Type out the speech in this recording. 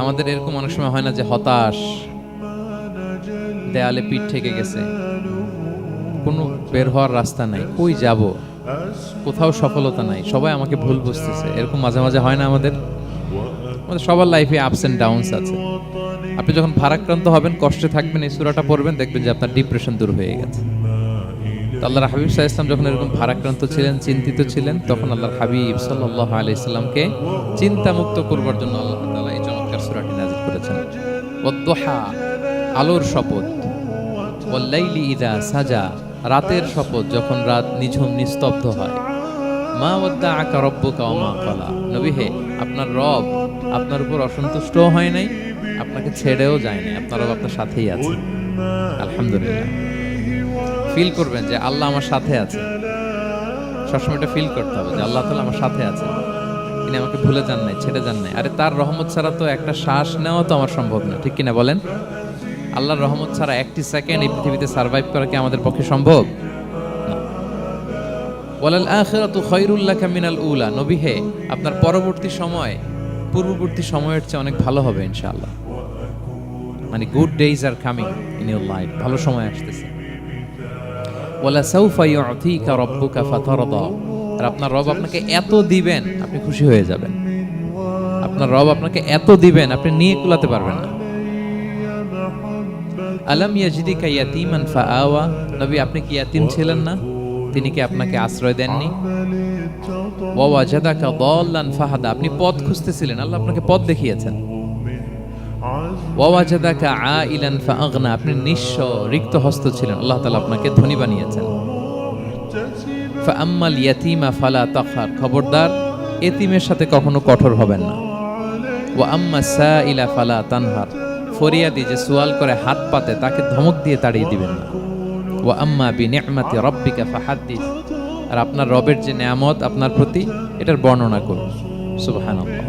আমাদের এরকম অনেক সময় হয় না যে হতাশ, দেয়ালে পিঠ ঠেকে গেছে, কোনো বের হওয়ার রাস্তা নাই, কই যাব, কোথাও সফলতা নাই, সবাই আমাকে ভুল বুঝতেছে, এরকম মাঝে মাঝে হয় না আমাদের? আমাদের সবার লাইফে আপস এন্ড ডাউনস আছে। আপনি যখন ভারাক্রান্ত হবেন, কষ্টে থাকবেন, এই সূরাটা পড়বেন, দেখবেন যে আপনার ডিপ্রেশন দূর হয়ে গেছে। তো আল্লাহর হাবিব সাল্লাল্লাহু আলাইহি ওয়াসাল্লাম যখন এরকম ভারাক্রান্ত ছিলেন, চিন্তিত ছিলেন, তখন আল্লাহর হাবিব সাল্লাল্লাহু আলাইহি ওয়াসাল্লামকে চিন্তামুক্ত করবার জন্য আল্লাহ তাআলা এই চমৎকার সূরাটি নাযিল করেছেন। ওয়াদ-দুহা, আলোর শপথ, ওয়াল-লাইলি ইযা সাজা, রাতের শপথ, যখন রাত নিঝুম নিস্তব্ধ হয়। মা ওয়াদ্দাআকা রাব্বুকা ওয়া মা ক্বালা, নবী হে, আপনার রব আপনার উপর অসন্তুষ্টও হয় নাই, আপনাকে ছেড়েও যায় নাই, আপনার রব আপনার সাথেই আছে। আলহামদুলিল্লাহ। ফিল করবেন যে আল্লাহ আমার সাথে আছে। সবসময় এটা ফিল করতে হবে যে আল্লাহ তাআলা আমার সাথে আছে, তিনি আমাকে ভুলে যান নাই, ছেড়ে যান নাই। আরে তার রহমত ছাড়া তো একটা শ্বাস নেওয়া তো আমার সম্ভব না, ঠিক কিনা বলেন? আল্লাহর রহমত ছাড়া একটি সেকেন্ড এই পৃথিবীতে সার্ভাইভ করা কি আমাদের পক্ষে সম্ভব? না। ওয়ালাল আখিরাতু খায়রুল লাকা মিনাল উলা, নবী হে, আপনার পরবর্তী সময় পূর্ববর্তী সময়ের চেয়ে অনেক ভালো হবে ইনশাআল্লাহ। মানে good days are coming in your life, ভালো সময় আসতেছে। ওয়ালা সাউফা ইউতিকা রাব্বুকা ফাতারদা, আর আপনার রব আপনাকে এত দিবেন আপনি খুশি হয়ে যাবেন। আপনার রব আপনাকে এত দিবেন আপনি নিয়ে কুলাতে পারবেন না। আলাম ইয়াজিদিকা ইয়াতীমান ফাআওয়া, নবী আপনি কি ইয়াতীম ছিলেন না? তিনি কি আপনাকে আশ্রয় দেননি? ওয়া ওয়াজাদাকা দাল্লান ফাহাদা, আপনি পথ খুঁজতেছিলেন, আল্লাহ আপনাকে পথ দেখিয়েছেন। ওয়া ওয়াজাদাকা আইলান ফাআগনা, আপনি নিঃস্ব রিক্ত হস্ত ছিলেন, আল্লাহ তাআলা আপনাকে ধনী বানিয়েছেন। ফাআম্মাল ইয়াতীমা ফালা তাকহার, খবরদার এতিমের সাথে কখনো কঠোর হবেন না। ওয়া আম্মা সাইলা ফালা তানহার, ফরিয়াদি যে সুয়াল করে হাত পাতে তাকে ধমক দিয়ে তাড়িয়ে দিবেন না। ওয়া আম্মা বিনি'মাতি রাব্বিকা ফাহাদ্দিস, আর আপনার রবের যে নেয়ামত আপনার প্রতি, এটার বর্ণনা করুন। সুবহানাল্লাহ।